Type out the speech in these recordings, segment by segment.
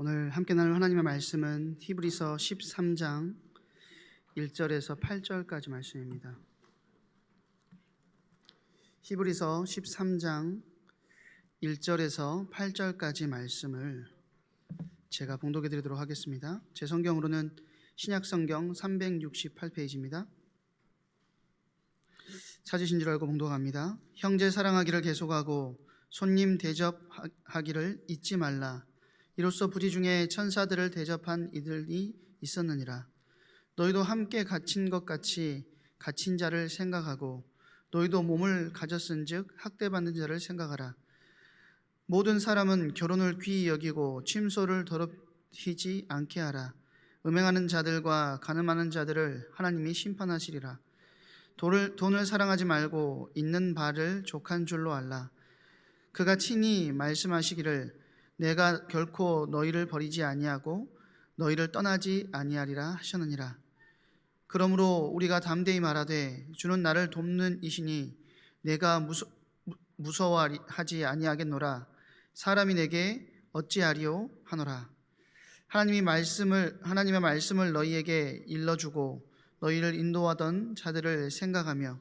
오늘 함께 나눌 하나님의 말씀은 히브리서 13장 1절에서 8절까지 말씀입니다. 히브리서 13장 1절에서 8절까지 말씀을 제가 봉독해 드리도록 하겠습니다. 제 성경으로는 신약성경 368페이지입니다. 찾으신 줄 알고 봉독합니다. 형제 사랑하기를 계속하고 손님 대접하기를 잊지 말라. 이로써 부디 중에 천사들을 대접한 이들이 있었느니라. 너희도 함께 갇힌 것 같이 갇힌 자를 생각하고 너희도 몸을 가졌은즉 학대받는 자를 생각하라. 모든 사람은 결혼을 귀히 여기고 침소를 더럽히지 않게 하라. 음행하는 자들과 간음하는 자들을 하나님이 심판하시리라. 돈을 사랑하지 말고 있는 바를 족한 줄로 알라. 그가 친히 말씀하시기를 내가 결코 너희를 버리지 아니하고 너희를 떠나지 아니하리라 하셨느니라. 그러므로 우리가 담대히 말하되 주는 나를 돕는 이시니 내가 무서워하지 아니하겠노라. 사람이 내게 어찌하리요 하노라. 하나님의 말씀을 너희에게 일러주고 너희를 인도하던 자들을 생각하며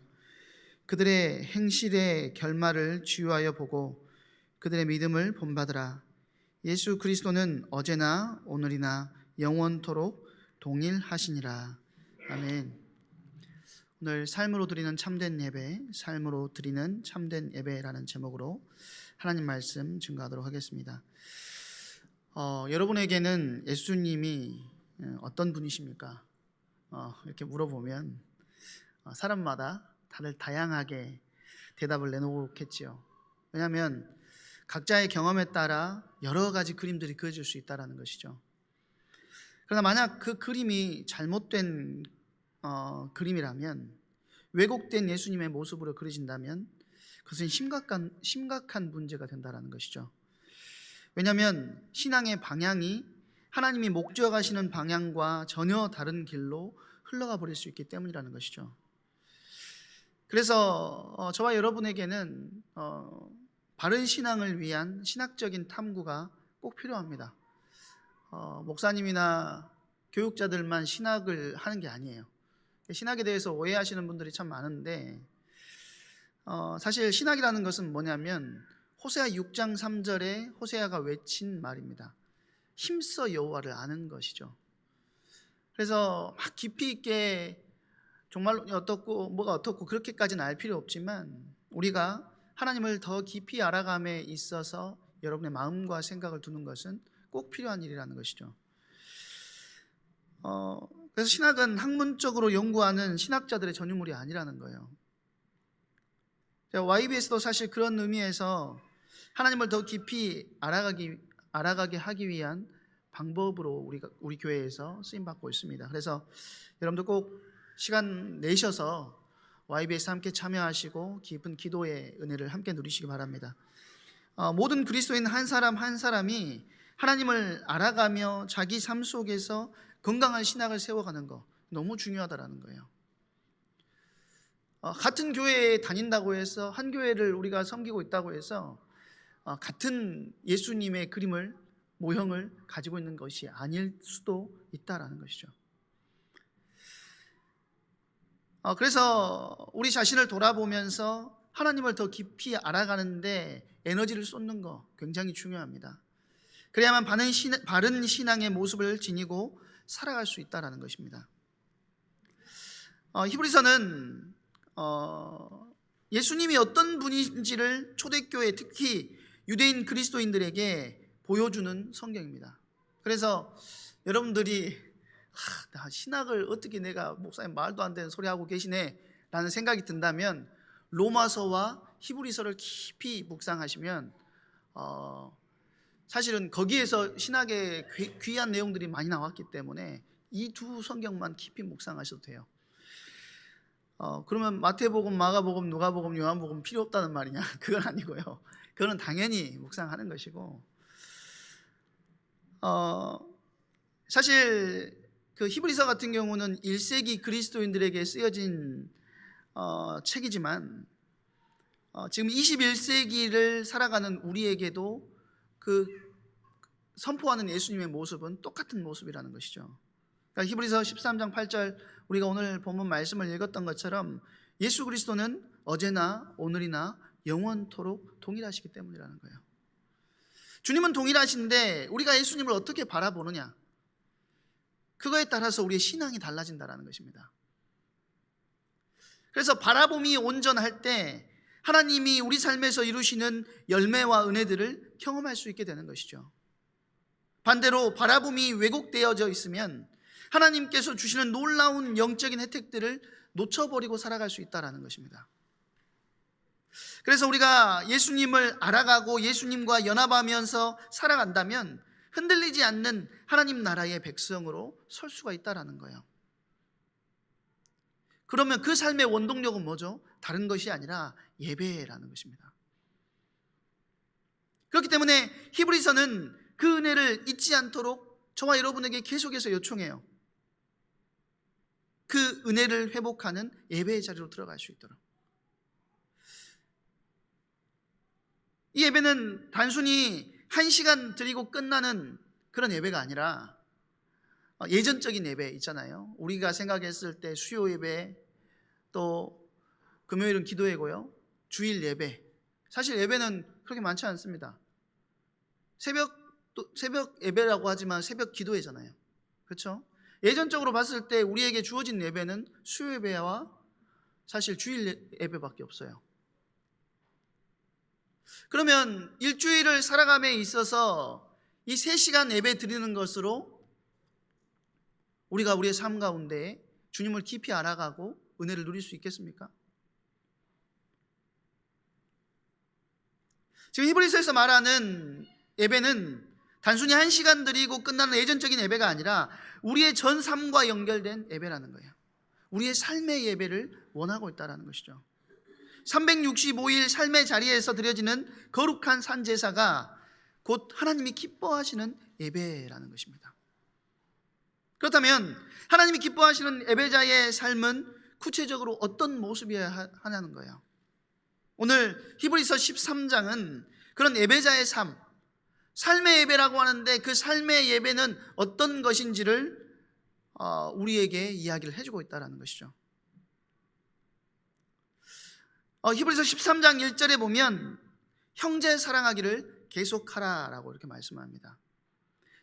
그들의 행실의 결말을 주의하여 보고 그들의 믿음을 본받으라. 예수 그리스도는 어제나 오늘이나 영원토록 동일하시니라. 아멘. 오늘 삶으로 드리는 참된 예배라는 제목으로 하나님 말씀 증거하도록 하겠습니다. 여러분에게는 예수님이 어떤 분이십니까? 이렇게 물어보면 사람마다 다들 다양하게 대답을 내놓겠지요. 왜냐하면 각자의 경험에 따라 여러 가지 그림들이 그려질 수 있다는 것이죠. 그러나 만약 그 그림이 잘못된 그림이라면, 왜곡된 예수님의 모습으로 그려진다면 그것은 심각한 문제가 된다는 것이죠. 왜냐하면 신앙의 방향이 하나님이 목적하시는 방향과 전혀 다른 길로 흘러가 버릴 수 있기 때문이라는 것이죠. 그래서 저와 여러분에게는 바른 신앙을 위한 신학적인 탐구가 꼭 필요합니다. 목사님이나 교육자들만 신학을 하는 게 아니에요. 신학에 대해서 오해하시는 분들이 참 많은데, 사실 신학이라는 것은 뭐냐면 호세아 6장 3절에 호세아가 외친 말입니다. 힘써 여호와를 아는 것이죠. 그래서 막 깊이 있게 정말 어떻고 뭐가 어떻고 그렇게까지는 알 필요 없지만, 우리가 하나님을 더 깊이 알아감에 있어서 여러분의 마음과 생각을 두는 것은 꼭 필요한 일이라는 것이죠. 그래서 신학은 학문적으로 연구하는 신학자들의 전유물이 아니라는 거예요. YBS도 사실 그런 의미에서 하나님을 더 깊이 알아가게 하기 위한 방법으로 우리 교회에서 쓰임받고 있습니다. 그래서 여러분들 꼭 시간 내셔서 YBS 함께 참여하시고 깊은 기도의 은혜를 함께 누리시기 바랍니다. 모든 그리스도인 한 사람 한 사람이 하나님을 알아가며 자기 삶 속에서 건강한 신학을 세워가는 거 너무 중요하다라는 거예요. 같은 교회에 다닌다고 해서, 한 교회를 우리가 섬기고 있다고 해서 같은 예수님의 모형을 가지고 있는 것이 아닐 수도 있다라는 것이죠. 그래서 우리 자신을 돌아보면서 하나님을 더 깊이 알아가는데 에너지를 쏟는 거 굉장히 중요합니다. 그래야만 바른 신앙의 모습을 지니고 살아갈 수 있다는 것입니다. 히브리서는 예수님이 어떤 분인지를 초대교회, 특히 유대인 그리스도인들에게 보여주는 성경입니다. 그래서 여러분들이 신학을 어떻게 내가 목사님 말도 안 되는 소리 하고 계시네 라는 생각이 든다면 로마서와 히브리서를 깊이 묵상하시면 사실은 거기에서 신학의 귀한 내용들이 많이 나왔기 때문에 이 두 성경만 깊이 묵상하셔도 돼요. 그러면 마태복음, 마가복음, 누가복음, 요한복음 필요 없다는 말이냐? 그건 아니고요. 그거는 당연히 묵상하는 것이고, 사실 그 히브리서 같은 경우는 1세기 그리스도인들에게 쓰여진 책이지만 지금 21세기를 살아가는 우리에게도 그 선포하는 예수님의 모습은 똑같은 모습이라는 것이죠. 그러니까 히브리서 13장 8절 우리가 오늘 본문 말씀을 읽었던 것처럼 예수 그리스도는 어제나 오늘이나 영원토록 동일하시기 때문이라는 거예요. 주님은 동일하신데 우리가 예수님을 어떻게 바라보느냐, 그거에 따라서 우리의 신앙이 달라진다는 것입니다. 그래서 바라봄이 온전할 때 하나님이 우리 삶에서 이루시는 열매와 은혜들을 경험할 수 있게 되는 것이죠. 반대로 바라봄이 왜곡되어져 있으면 하나님께서 주시는 놀라운 영적인 혜택들을 놓쳐버리고 살아갈 수 있다는 것입니다. 그래서 우리가 예수님을 알아가고 예수님과 연합하면서 살아간다면 흔들리지 않는 하나님 나라의 백성으로 설 수가 있다는 거예요. 그러면 그 삶의 원동력은 뭐죠? 다른 것이 아니라 예배라는 것입니다. 그렇기 때문에 히브리서는 그 은혜를 잊지 않도록 저와 여러분에게 계속해서 요청해요. 그 은혜를 회복하는 예배의 자리로 들어갈 수 있도록. 이 예배는 단순히 1시간 드리고 끝나는 그런 예배가 아니라 예전적인 예배 있잖아요. 우리가 생각했을 때 수요 예배, 또 금요일은 기도회고요, 주일 예배. 사실 예배는 그렇게 많지 않습니다. 새벽 예배라고 하지만 새벽 기도회잖아요. 그렇죠? 예전적으로 봤을 때 우리에게 주어진 예배는 수요 예배와 사실 주일 예배밖에 없어요. 그러면 일주일을 살아감에 있어서 이 3시간 예배 드리는 것으로 우리가 우리의 삶 가운데 주님을 깊이 알아가고 은혜를 누릴 수 있겠습니까? 지금 히브리서에서 말하는 예배는 단순히 1시간 드리고 끝나는 예전적인 예배가 아니라 우리의 전 삶과 연결된 예배라는 거예요. 우리의 삶의 예배를 원하고 있다는 것이죠. 365일 삶의 자리에서 드려지는 거룩한 산제사가 곧 하나님이 기뻐하시는 예배라는 것입니다. 그렇다면 하나님이 기뻐하시는 예배자의 삶은 구체적으로 어떤 모습이어야 하냐는 거예요. 오늘 히브리서 13장은 그런 예배자의 삶, 삶의 예배라고 하는데 그 삶의 예배는 어떤 것인지를 우리에게 이야기를 해주고 있다는 것이죠. 히브리서 13장 1절에 보면 형제 사랑하기를 계속하라라고 이렇게 말씀합니다.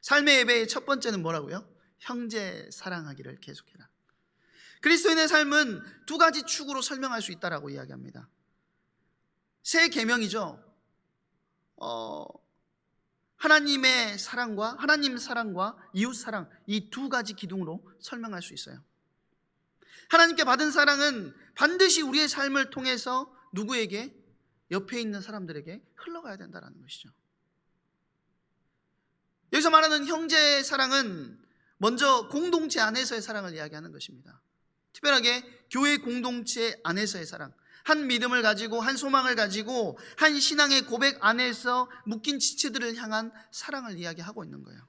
삶의 예배의 첫 번째는 뭐라고요? 형제 사랑하기를 계속해라. 그리스도인의 삶은 2가지 축으로 설명할 수 있다라고 이야기합니다. 새 계명이죠. 하나님의 사랑과 하나님 사랑과 이웃 사랑, 이 2가지 기둥으로 설명할 수 있어요. 하나님께 받은 사랑은 반드시 우리의 삶을 통해서 누구에게? 옆에 있는 사람들에게 흘러가야 된다는 것이죠. 여기서 말하는 형제의 사랑은 먼저 공동체 안에서의 사랑을 이야기하는 것입니다. 특별하게 교회 공동체 안에서의 사랑, 한 믿음을 가지고 한 소망을 가지고 한 신앙의 고백 안에서 묶인 지체들을 향한 사랑을 이야기하고 있는 거예요.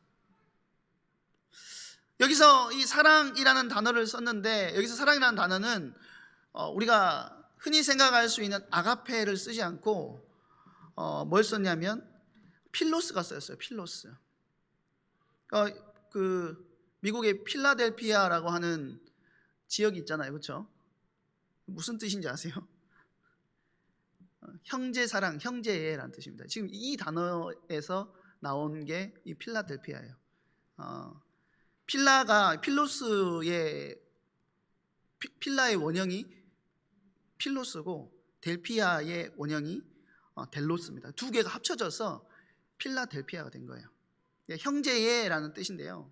여기서 이 사랑이라는 단어를 썼는데, 여기서 사랑이라는 단어는 우리가 흔히 생각할 수 있는 아가페를 쓰지 않고 뭘 썼냐면 필로스가 쓰였어요. 필로스. 그 미국의 필라델피아라고 하는 지역이 있잖아요. 그렇죠? 무슨 뜻인지 아세요? 형제 사랑, 형제애라는 뜻입니다. 지금 이 단어에서 나온 게 이 필라델피아예요. 필로스의 필라의 원형이 필로스고 델피아의 원형이 델로스입니다. 2개가 합쳐져서 필라델피아가 된 거예요. 형제애라는 뜻인데요,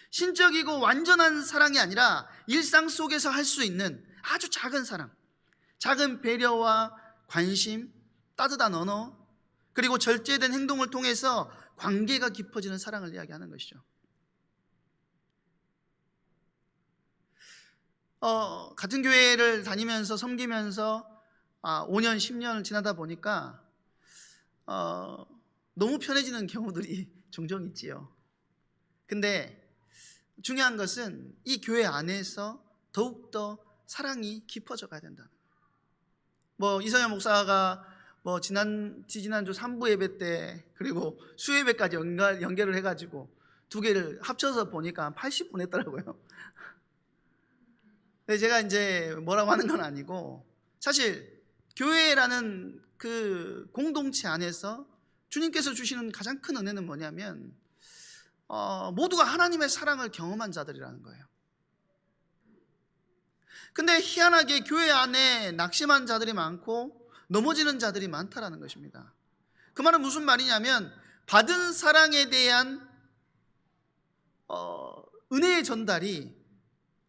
신적이고 완전한 사랑이 아니라 일상 속에서 할 수 있는 아주 작은 사랑, 작은 배려와 관심, 따뜻한 언어, 그리고 절제된 행동을 통해서 관계가 깊어지는 사랑을 이야기하는 것이죠. 같은 교회를 다니면서 섬기면서 5년, 10년을 지나다 보니까 너무 편해지는 경우들이 종종 있지요. 근데 중요한 것은 이 교회 안에서 더욱더 사랑이 깊어져 가야 된다. 이성현 목사가 뭐 지난주 3부 예배 때 그리고 수예배까지 연결을 해가지고 두 개를 합쳐서 보니까 한 80분 했더라고요. 근데 제가 이제 뭐라고 하는 건 아니고, 사실 교회라는 그 공동체 안에서 주님께서 주시는 가장 큰 은혜는 뭐냐면 모두가 하나님의 사랑을 경험한 자들이라는 거예요. 근데 희한하게 교회 안에 낙심한 자들이 많고 넘어지는 자들이 많다라는 것입니다. 그 말은 무슨 말이냐면, 받은 사랑에 대한 은혜의 전달이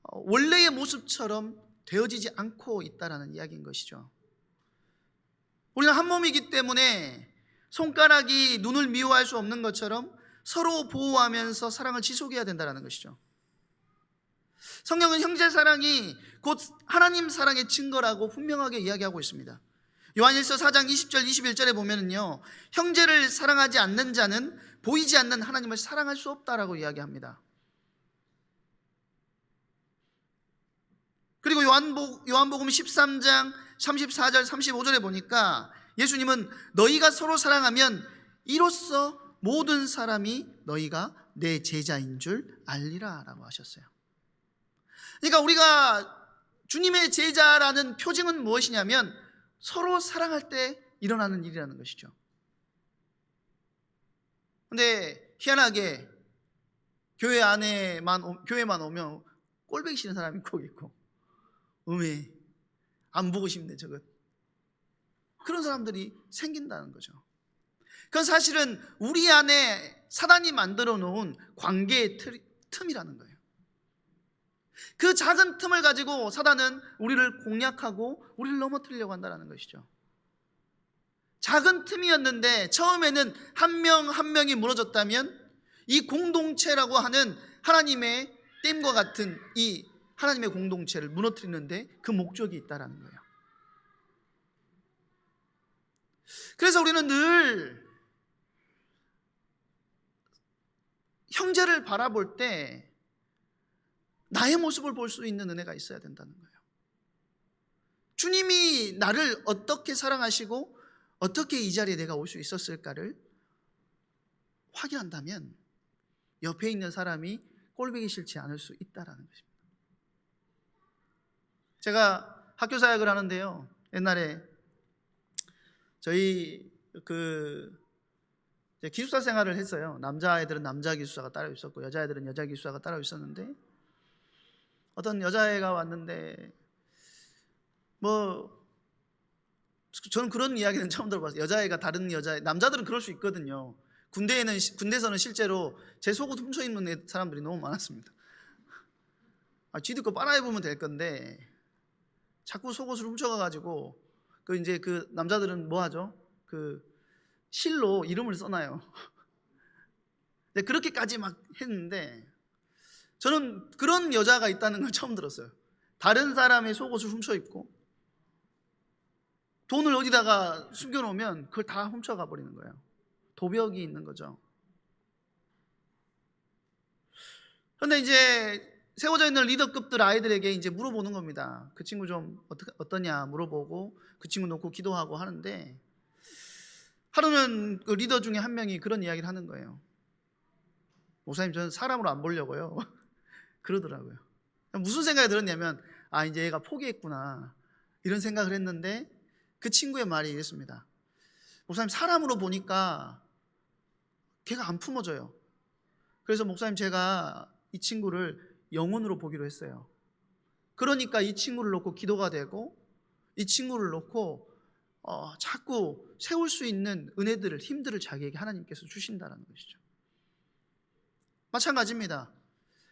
원래의 모습처럼 되어지지 않고 있다라는 이야기인 것이죠. 우리는 한 몸이기 때문에 손가락이 눈을 미워할 수 없는 것처럼 서로 보호하면서 사랑을 지속해야 된다는 것이죠. 성경은 형제 사랑이 곧 하나님 사랑의 증거라고 분명하게 이야기하고 있습니다. 요한일서 4장 20절 21절에 보면은요, 형제를 사랑하지 않는 자는 보이지 않는 하나님을 사랑할 수 없다라고 이야기합니다. 그리고 요한복음 13장 34절 35절에 보니까 예수님은 너희가 서로 사랑하면 이로써 모든 사람이 너희가 내 제자인 줄 알리라 라고 하셨어요. 그러니까 우리가 주님의 제자라는 표징은 무엇이냐면 서로 사랑할 때 일어나는 일이라는 것이죠. 근데 희한하게 교회만 오면 꼴보기 싫은 사람이 꼭 있고, 안 보고 싶네 저것, 그런 사람들이 생긴다는 거죠. 그건 사실은 우리 안에 사단이 만들어 놓은 관계의 틈이라는 거예요. 그 작은 틈을 가지고 사단은 우리를 공략하고 우리를 넘어뜨리려고 한다는 것이죠. 작은 틈이었는데 처음에는 한 명 한 명이 무너졌다면 이 공동체라고 하는 하나님의 댐과 같은 이 하나님의 공동체를 무너뜨리는데 그 목적이 있다는 거예요. 그래서 우리는 늘 형제를 바라볼 때 나의 모습을 볼 수 있는 은혜가 있어야 된다는 거예요. 주님이 나를 어떻게 사랑하시고 어떻게 이 자리에 내가 올 수 있었을까를 확인한다면 옆에 있는 사람이 꼴보기 싫지 않을 수 있다는 것입니다. 제가 학교 사역을 하는데요, 옛날에 저희 기숙사 생활을 했어요. 남자애들은 남자 기숙사가 따로 있었고 여자애들은 여자 기숙사가 따로 있었는데, 어떤 여자애가 왔는데 저는 그런 이야기는 처음 들어봤어요. 여자애가 다른 여자애, 남자들은 그럴 수 있거든요. 군대에서는 실제로 제 속옷 훔쳐 입는 사람들이 너무 많았습니다. 쥐도 거 빨아입으면 될 건데 자꾸 속옷을 훔쳐가가지고 이제 그 남자들은 뭐 하죠? 실로 이름을 써놔요. 그렇게까지 막 했는데 저는 그런 여자가 있다는 걸 처음 들었어요. 다른 사람의 속옷을 훔쳐 입고 돈을 어디다가 숨겨놓으면 그걸 다 훔쳐가 버리는 거예요. 도벽이 있는 거죠. 그런데 이제 세워져 있는 리더급들 아이들에게 이제 물어보는 겁니다. 그 친구 좀 어떠냐 물어보고 그 친구 놓고 기도하고 하는데, 하루는 그 리더 중에 한 명이 그런 이야기를 하는 거예요. 목사님, 저는 사람으로 안 보려고요. 그러더라고요. 무슨 생각이 들었냐면, 이제 얘가 포기했구나 이런 생각을 했는데, 그 친구의 말이 이랬습니다. 목사님, 사람으로 보니까 걔가 안 품어져요. 그래서 목사님, 제가 이 친구를 영혼으로 보기로 했어요. 그러니까 이 친구를 놓고 기도가 되고, 이 친구를 놓고 자꾸 세울 수 있는 은혜들을, 힘들을 자기에게 하나님께서 주신다는 것이죠. 마찬가지입니다.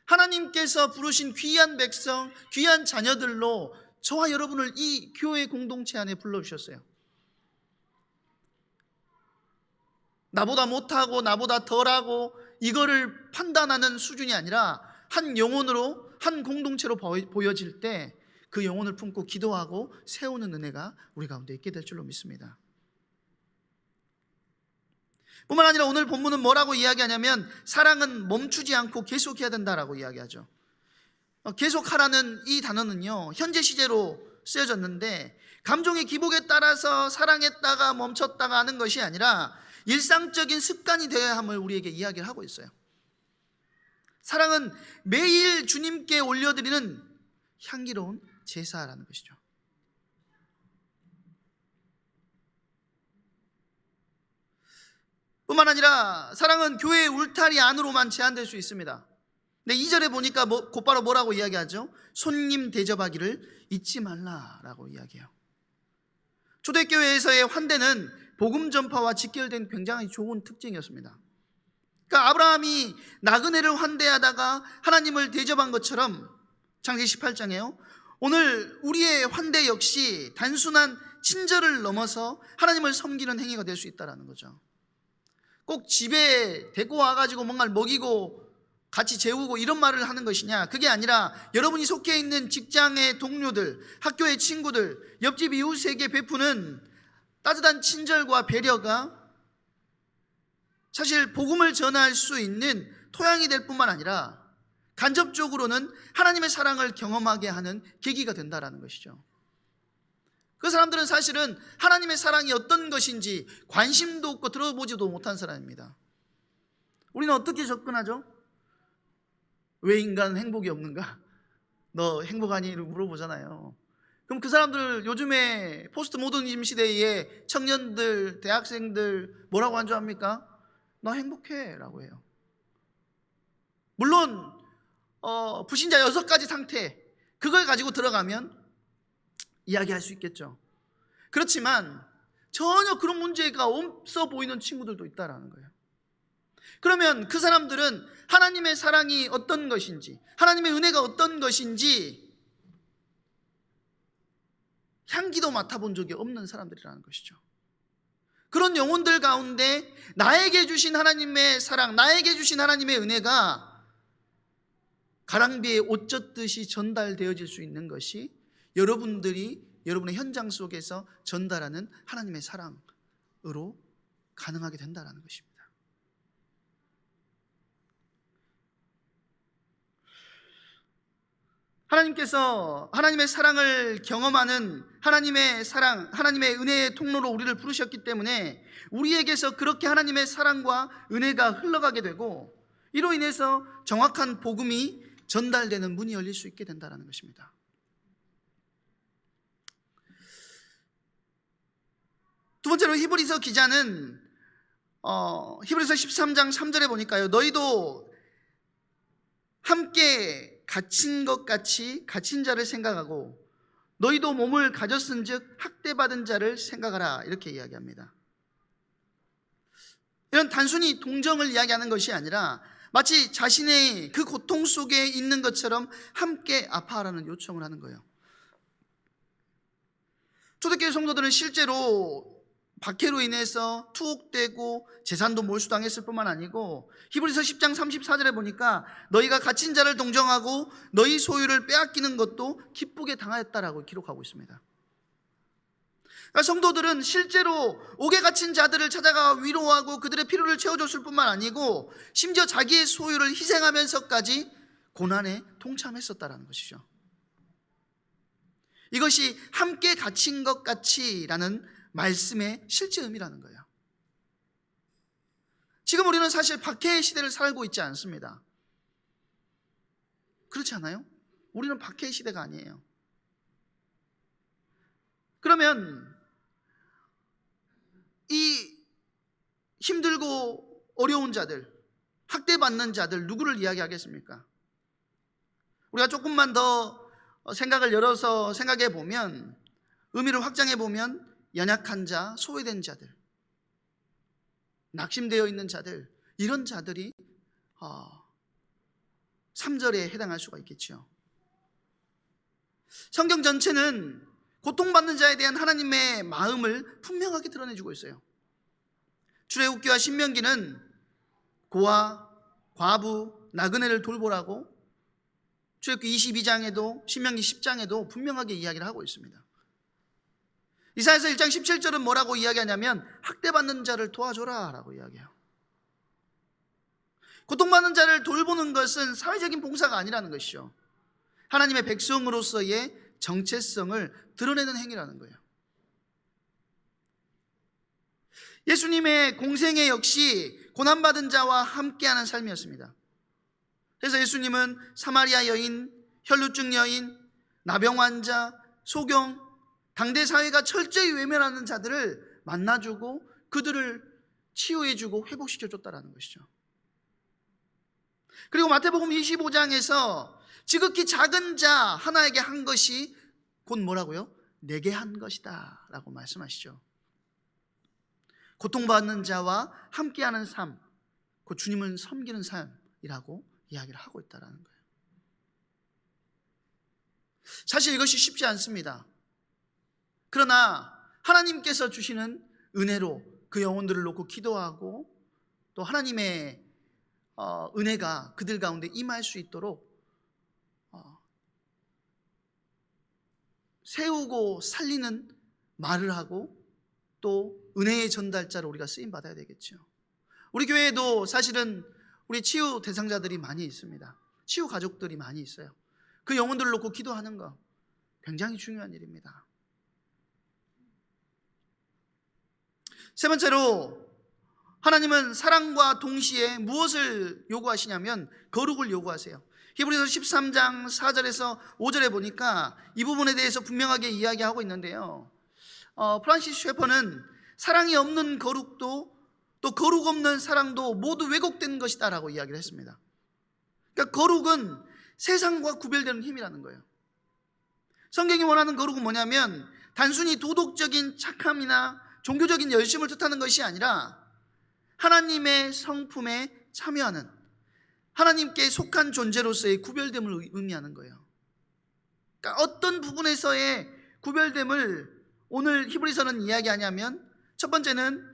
하나님께서 부르신 귀한 백성, 귀한 자녀들로 저와 여러분을 이 교회 공동체 안에 불러주셨어요. 나보다 못하고 나보다 덜하고 이거를 판단하는 수준이 아니라 한 영혼으로, 한 공동체로 보여질 때 그 영혼을 품고 기도하고 세우는 은혜가 우리 가운데 있게 될 줄로 믿습니다. 뿐만 아니라 오늘 본문은 뭐라고 이야기하냐면, 사랑은 멈추지 않고 계속해야 된다라고 이야기하죠. 계속하라는 이 단어는요, 현재 시제로 쓰여졌는데 감정의 기복에 따라서 사랑했다가 멈췄다가 하는 것이 아니라 일상적인 습관이 되어야 함을 우리에게 이야기를 하고 있어요. 사랑은 매일 주님께 올려드리는 향기로운 제사라는 것이죠. 뿐만 아니라 사랑은 교회의 울타리 안으로만 제한될 수 있습니다. 근데 2절에 보니까 곧바로 뭐라고 이야기하죠? 손님 대접하기를 잊지 말라라고 이야기해요. 초대교회에서의 환대는 복음 전파와 직결된 굉장히 좋은 특징이었습니다. 그러니까 아브라함이 나그네를 환대하다가 하나님을 대접한 것처럼 창세기 18장에요. 오늘 우리의 환대 역시 단순한 친절을 넘어서 하나님을 섬기는 행위가 될 수 있다는 거죠. 꼭 집에 데리고 와가지고 뭔가를 먹이고 같이 재우고 이런 말을 하는 것이냐? 그게 아니라 여러분이 속해 있는 직장의 동료들, 학교의 친구들, 옆집 이웃에게 베푸는 따뜻한 친절과 배려가 사실 복음을 전할 수 있는 토양이 될 뿐만 아니라 간접적으로는 하나님의 사랑을 경험하게 하는 계기가 된다는 것이죠. 그 사람들은 사실은 하나님의 사랑이 어떤 것인지 관심도 없고 들어보지도 못한 사람입니다. 우리는 어떻게 접근하죠? 왜 인간은 행복이 없는가? 너 행복하니? 물어보잖아요. 그럼 그 사람들 요즘에 포스트 모더니즘 시대의 청년들, 대학생들 뭐라고 안주합니까? 나 행복해 라고 해요. 물론 불신자 6가지 상태, 그걸 가지고 들어가면 이야기할 수 있겠죠. 그렇지만 전혀 그런 문제가 없어 보이는 친구들도 있다라는 거예요. 그러면 그 사람들은 하나님의 사랑이 어떤 것인지, 하나님의 은혜가 어떤 것인지 향기도 맡아본 적이 없는 사람들이라는 것이죠. 그런 영혼들 가운데 나에게 주신 하나님의 사랑, 나에게 주신 하나님의 은혜가 가랑비에 옷 젖듯이 전달되어질 수 있는 것이 여러분들이 여러분의 현장 속에서 전달하는 하나님의 사랑으로 가능하게 된다는 것입니다. 하나님께서 하나님의 사랑을 경험하는 하나님의 사랑, 하나님의 은혜의 통로로 우리를 부르셨기 때문에 우리에게서 그렇게 하나님의 사랑과 은혜가 흘러가게 되고 이로 인해서 정확한 복음이 전달되는 문이 열릴 수 있게 된다는 것입니다. 두 번째로 히브리서 기자는 히브리서 13장 3절에 보니까요, 너희도 함께 갇힌 것 같이 갇힌 자를 생각하고 너희도 몸을 가졌은즉 학대받은 자를 생각하라, 이렇게 이야기합니다. 이런 단순히 동정을 이야기하는 것이 아니라 마치 자신의 그 고통 속에 있는 것처럼 함께 아파하라는 요청을 하는 거예요. 초대교회 성도들은 실제로 박해로 인해서 투옥되고 재산도 몰수당했을 뿐만 아니고 히브리서 10장 34절에 보니까 너희가 갇힌 자를 동정하고 너희 소유를 빼앗기는 것도 기쁘게 당하였다라고 기록하고 있습니다. 그러니까 성도들은 실제로 옥에 갇힌 자들을 찾아가 위로하고 그들의 필요를 채워줬을 뿐만 아니고 심지어 자기의 소유를 희생하면서까지 고난에 동참했었다라는 것이죠. 이것이 함께 갇힌 것 같이라는 말씀의 실제 의미라는 거예요. 지금 우리는 사실 박해의 시대를 살고 있지 않습니다. 그렇지 않아요? 우리는 박해의 시대가 아니에요. 그러면 이 힘들고 어려운 자들, 학대받는 자들, 누구를 이야기하겠습니까? 우리가 조금만 더 생각을 열어서 생각해 보면, 의미를 확장해 보면 연약한 자, 소외된 자들, 낙심되어 있는 자들, 이런 자들이 3절에 해당할 수가 있겠죠. 성경 전체는 고통받는 자에 대한 하나님의 마음을 분명하게 드러내주고 있어요. 출애굽기와 신명기는 고아, 과부, 나그네를 돌보라고 출애굽기 22장에도 신명기 10장에도 분명하게 이야기를 하고 있습니다. 이사야서 1장 17절은 뭐라고 이야기하냐면 학대받는 자를 도와줘라 라고 이야기해요. 고통받는 자를 돌보는 것은 사회적인 봉사가 아니라는 것이죠. 하나님의 백성으로서의 정체성을 드러내는 행위라는 거예요. 예수님의 공생애 역시 고난받은 자와 함께하는 삶이었습니다. 그래서 예수님은 사마리아 여인, 혈루증 여인, 나병 환자, 소경, 당대 사회가 철저히 외면하는 자들을 만나주고 그들을 치유해주고 회복시켜줬다는 것이죠. 그리고 마태복음 25장에서 지극히 작은 자 하나에게 한 것이 곧 뭐라고요? 내게 한 것이다 라고 말씀하시죠. 고통받는 자와 함께하는 삶, 그 주님을 섬기는 삶이라고 이야기를 하고 있다는 거예요. 사실 이것이 쉽지 않습니다. 그러나 하나님께서 주시는 은혜로 그 영혼들을 놓고 기도하고 또 하나님의 은혜가 그들 가운데 임할 수 있도록 세우고 살리는 말을 하고 또 은혜의 전달자로 우리가 쓰임받아야 되겠죠. 우리 교회에도 사실은 우리 치유 대상자들이 많이 있습니다. 치유 가족들이 많이 있어요. 그 영혼들을 놓고 기도하는 거 굉장히 중요한 일입니다. 세 번째로 하나님은 사랑과 동시에 무엇을 요구하시냐면 거룩을 요구하세요. 히브리서 13장 4절에서 5절에 보니까 이 부분에 대해서 분명하게 이야기하고 있는데요. 프란시스 셰퍼는 사랑이 없는 거룩도 또 거룩 없는 사랑도 모두 왜곡된 것이다 라고 이야기를 했습니다. 그러니까 거룩은 세상과 구별되는 힘이라는 거예요. 성경이 원하는 거룩은 뭐냐면 단순히 도덕적인 착함이나 종교적인 열심을 뜻하는 것이 아니라 하나님의 성품에 참여하는 하나님께 속한 존재로서의 구별됨을 의미하는 거예요. 그러니까 어떤 부분에서의 구별됨을 오늘 히브리서는 이야기하냐면 첫 번째는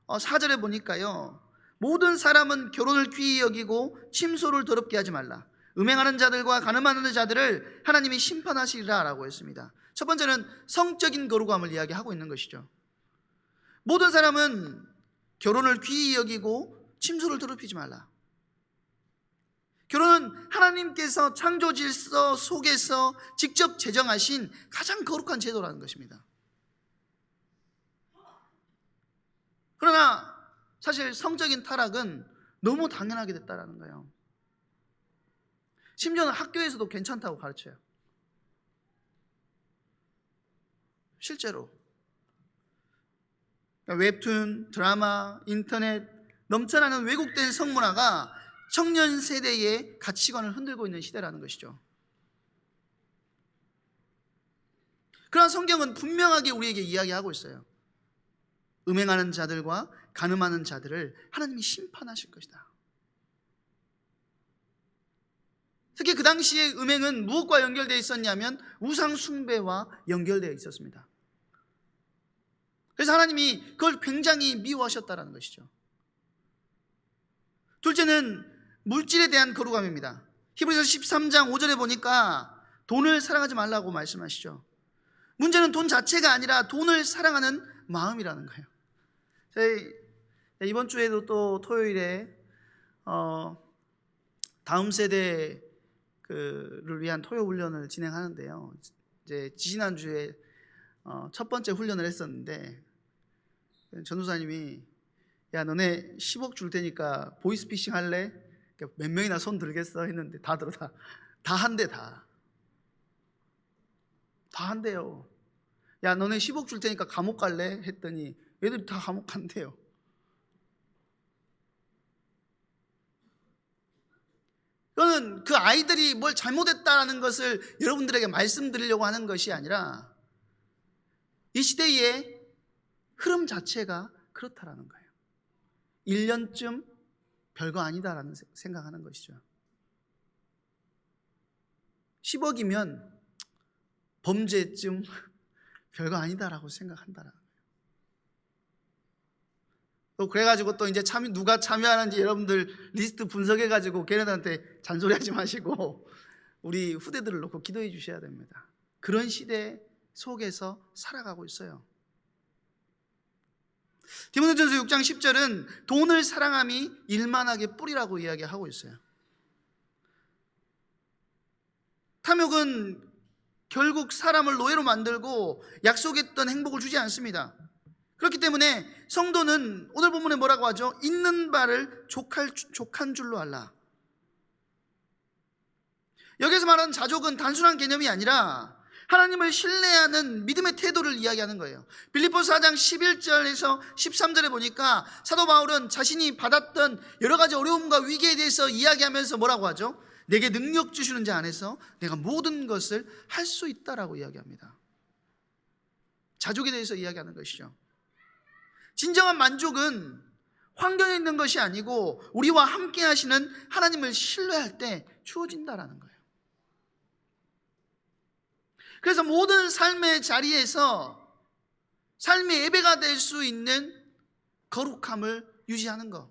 4절에 보니까요, 모든 사람은 결혼을 귀히 여기고 침소를 더럽게 하지 말라. 음행하는 자들과 간음하는 자들을 하나님이 심판하시리라 라고 했습니다. 첫 번째는 성적인 거룩함을 이야기하고 있는 것이죠. 모든 사람은 결혼을 귀히 여기고 침소를 더럽히지 말라. 결혼은 하나님께서 창조 질서 속에서 직접 제정하신 가장 거룩한 제도라는 것입니다. 그러나 사실 성적인 타락은 너무 당연하게 됐다는 거예요. 심지어는 학교에서도 괜찮다고 가르쳐요. 실제로 웹툰, 드라마, 인터넷 넘쳐나는 왜곡된 성문화가 청년 세대의 가치관을 흔들고 있는 시대라는 것이죠. 그러나 성경은 분명하게 우리에게 이야기하고 있어요. 음행하는 자들과 간음하는 자들을 하나님이 심판하실 것이다. 특히 그 당시에 음행은 무엇과 연결되어 있었냐면 우상 숭배와 연결되어 있었습니다. 그래서 하나님이 그걸 굉장히 미워하셨다는 것이죠. 둘째는 물질에 대한 거룩함입니다. 히브리서 13장 5절에 보니까 돈을 사랑하지 말라고 말씀하시죠. 문제는 돈 자체가 아니라 돈을 사랑하는 마음이라는 거예요. 저희 이번 주에도 또 토요일에 다음 세대를 위한 토요 훈련을 진행하는데요. 이제 지난주에 첫 번째 훈련을 했었는데 전도사님이 야 너네 10억 줄 테니까 보이스피싱 할래? 몇 명이나 손 들겠어? 했는데 다 들어 다 한대 다 한대요. 야 너네 10억 줄 테니까 감옥 갈래? 했더니 애들이 다 감옥 간대요. 저는 그 아이들이 뭘 잘못했다는 것을 여러분들에게 말씀드리려고 하는 것이 아니라 이 시대의 흐름 자체가 그렇다라는 거예요. 1년쯤 별거 아니다라는 생각하는 것이죠. 10억이면 범죄쯤 별거 아니다라고 생각한다라는 거예요. 또 그래가지고 또 이제 누가 참여하는지 여러분들 리스트 분석해가지고 걔네들한테 잔소리하지 마시고 우리 후대들을 놓고 기도해 주셔야 됩니다. 그런 시대 속에서 살아가고 있어요. 디모데전서 6장 10절은 돈을 사랑함이 일만하게 뿌리라고 이야기하고 있어요. 탐욕은 결국 사람을 노예로 만들고 약속했던 행복을 주지 않습니다. 그렇기 때문에 성도는 오늘 본문에 뭐라고 하죠? 있는 바를 족한 줄로 알라. 여기서 말하는 자족은 단순한 개념이 아니라 하나님을 신뢰하는 믿음의 태도를 이야기하는 거예요. 빌립보서 4장 11절에서 13절에 보니까 사도 바울은 자신이 받았던 여러 가지 어려움과 위기에 대해서 이야기하면서 뭐라고 하죠? 내게 능력 주시는 자 안에서 내가 모든 것을 할 수 있다라고 이야기합니다. 자족에 대해서 이야기하는 것이죠. 진정한 만족은 환경에 있는 것이 아니고 우리와 함께 하시는 하나님을 신뢰할 때 주어진다라는 거예요. 그래서 모든 삶의 자리에서 삶의 예배가 될 수 있는 거룩함을 유지하는 것,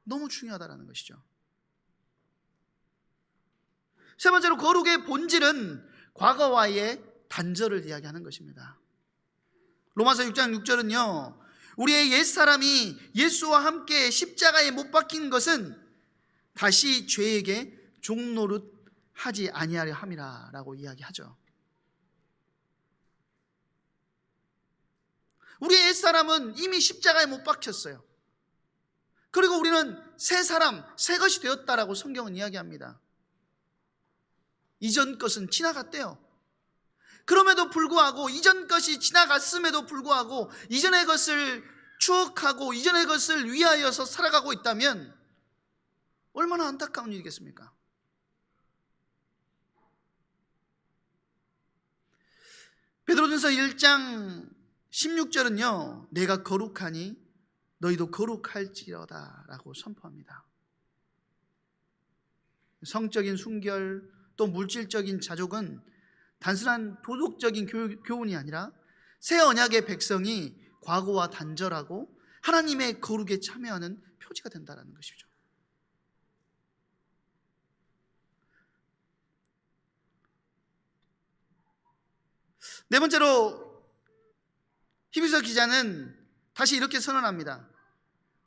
너무 중요하다는 것이죠. 세 번째로 거룩의 본질은 과거와의 단절을 이야기하는 것입니다. 로마서 6장 6절은요, 우리의 옛사람이 예수와 함께 십자가에 못 박힌 것은 다시 죄에게 종노릇 하지 아니하려 함이라 라고 이야기하죠. 우리의 옛사람은 이미 십자가에 못 박혔어요. 그리고 우리는 새 사람, 새 것이 되었다라고 성경은 이야기합니다. 이전 것은 지나갔대요. 그럼에도 불구하고, 이전 것이 지나갔음에도 불구하고 이전의 것을 추억하고 이전의 것을 위하여서 살아가고 있다면 얼마나 안타까운 일이겠습니까? 베드로전서 1장 16절은요, 내가 거룩하니 너희도 거룩할지어다 라고 선포합니다. 성적인 순결 또 물질적인 자족은 단순한 도덕적인 교훈이 아니라 새 언약의 백성이 과거와 단절하고 하나님의 거룩에 참여하는 표지가 된다는 것이죠. 네 번째로 히브리서 기자는 다시 이렇게 선언합니다.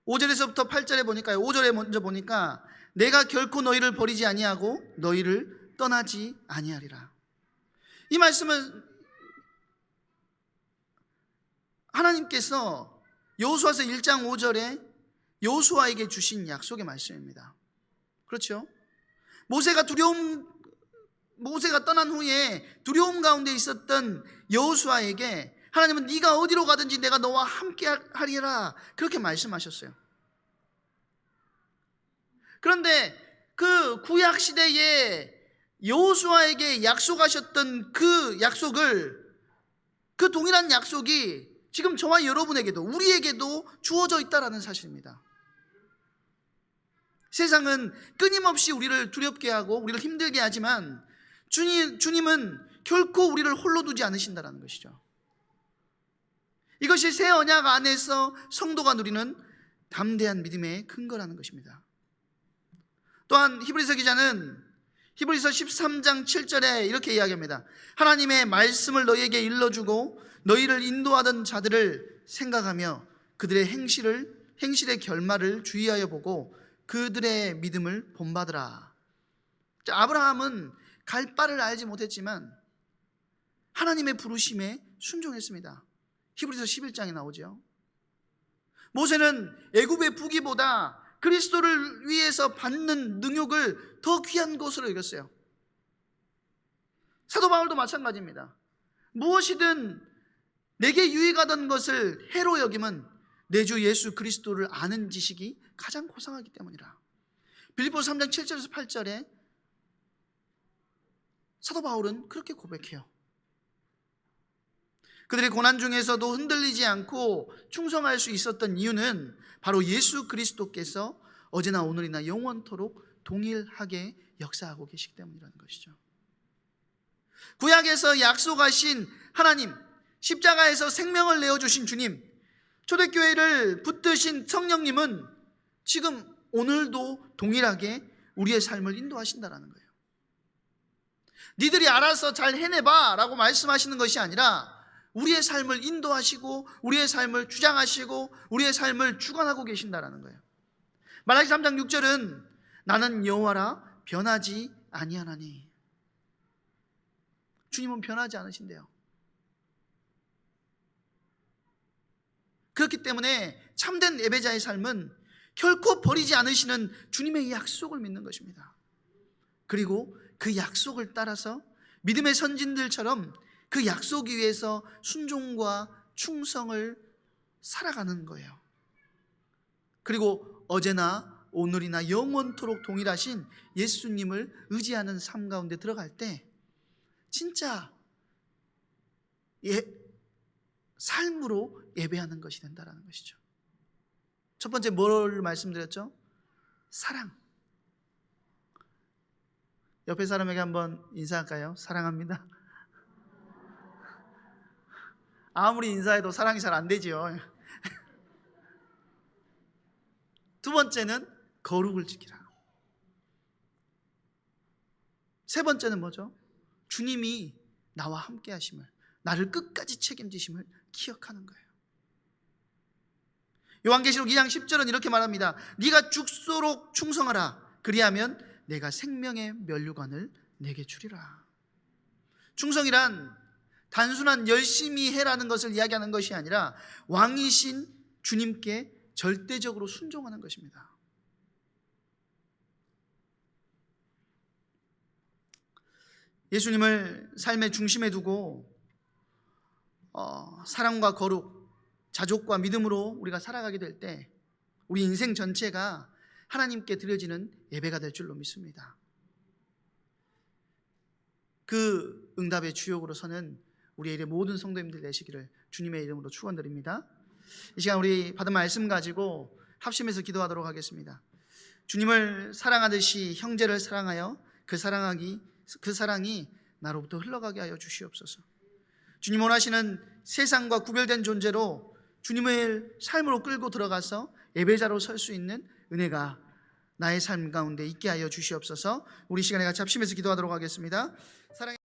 5절에서부터 8절에 보니까요, 5절에 먼저 보니까 내가 결코 너희를 버리지 아니하고 너희를 떠나지 아니하리라. 이 말씀은 하나님께서 여호수아서 1장 5절에 여호수아에게 주신 약속의 말씀입니다. 그렇죠? 모세가 떠난 후에 두려움 가운데 있었던 여호수아에게 하나님은 네가 어디로 가든지 내가 너와 함께 하리라 그렇게 말씀하셨어요. 그런데 그 구약 시대에 여호수아에게 약속하셨던 그 약속을, 그 동일한 약속이 지금 저와 여러분에게도, 우리에게도 주어져 있다는 사실입니다. 세상은 끊임없이 우리를 두렵게 하고 우리를 힘들게 하지만 주님은 결코 우리를 홀로 두지 않으신다는 것이죠. 이것이 새 언약 안에서 성도가 누리는 담대한 믿음의 근거라는 것입니다. 또한 히브리서 기자는 히브리서 13장 7절에 이렇게 이야기합니다. 하나님의 말씀을 너희에게 일러주고 너희를 인도하던 자들을 생각하며 그들의 행실의 결말을 주의하여 보고 그들의 믿음을 본받으라. 아브라함은 갈 바를 알지 못했지만 하나님의 부르심에 순종했습니다. 히브리서 11장에 나오죠. 모세는 애굽의 부귀보다 그리스도를 위해서 받는 능욕을 더 귀한 것으로 여겼어요. 사도 바울도 마찬가지입니다. 무엇이든 내게 유익하던 것을 해로 여김은 내 주 예수 그리스도를 아는 지식이 가장 고상하기 때문이라. 빌립보서 3장 7절에서 8절에 사도 바울은 그렇게 고백해요. 그들의 고난 중에서도 흔들리지 않고 충성할 수 있었던 이유는 바로 예수 그리스도께서 어제나 오늘이나 영원토록 동일하게 역사하고 계시기 때문이라는 것이죠. 구약에서 약속하신 하나님, 십자가에서 생명을 내어주신 주님, 초대교회를 붙드신 성령님은 지금 오늘도 동일하게 우리의 삶을 인도하신다는 거예요. 니들이 알아서 잘 해내봐 라고 말씀하시는 것이 아니라 우리의 삶을 인도하시고 우리의 삶을 주장하시고 우리의 삶을 주관하고 계신다는 거예요. 말라기 3장 6절은 나는 여호와라 변하지 아니하나니. 주님은 변하지 않으신대요. 그렇기 때문에 참된 예배자의 삶은 결코 버리지 않으시는 주님의 약속을 믿는 것입니다. 그리고 그 약속을 따라서 믿음의 선진들처럼 그 약속 위에서 순종과 충성을 살아가는 거예요. 그리고 어제나 오늘이나 영원토록 동일하신 예수님을 의지하는 삶 가운데 들어갈 때 진짜 삶으로 예배하는 것이 된다는 것이죠. 첫 번째 뭘 말씀드렸죠? 사랑. 옆에 사람에게 한번 인사할까요? 사랑합니다. 아무리 인사해도 사랑이 잘 안 되지요. 두 번째는 거룩을 지키라. 세 번째는 뭐죠? 주님이 나와 함께 하심을, 나를 끝까지 책임지심을 기억하는 거예요. 요한계시록 2장 10절은 이렇게 말합니다. 네가 죽도록 충성하라. 그리하면 내가 생명의 면류관을 내게 주리라. 충성이란 단순한 열심히 해라는 것을 이야기하는 것이 아니라 왕이신 주님께 절대적으로 순종하는 것입니다. 예수님을 삶의 중심에 두고 사랑과 거룩, 자족과 믿음으로 우리가 살아가게 될 때 우리 인생 전체가 하나님께 드려지는 예배가 될 줄로 믿습니다. 그 응답의 주역으로 서는 우리의 모든 성도님들 되시기를 주님의 이름으로 축원드립니다. 이 시간 우리 받은 말씀 가지고 합심해서 기도하도록 하겠습니다. 주님을 사랑하듯이 형제를 사랑하여 그 사랑이 나로부터 흘러가게 하여 주시옵소서. 주님 원하시는 세상과 구별된 존재로 주님의 삶으로 끌고 들어가서 예배자로 설 수 있는 은혜가 나의 삶 가운데 있게 하여 주시옵소서. 우리 시간에 같이 합심해서 기도하도록 하겠습니다.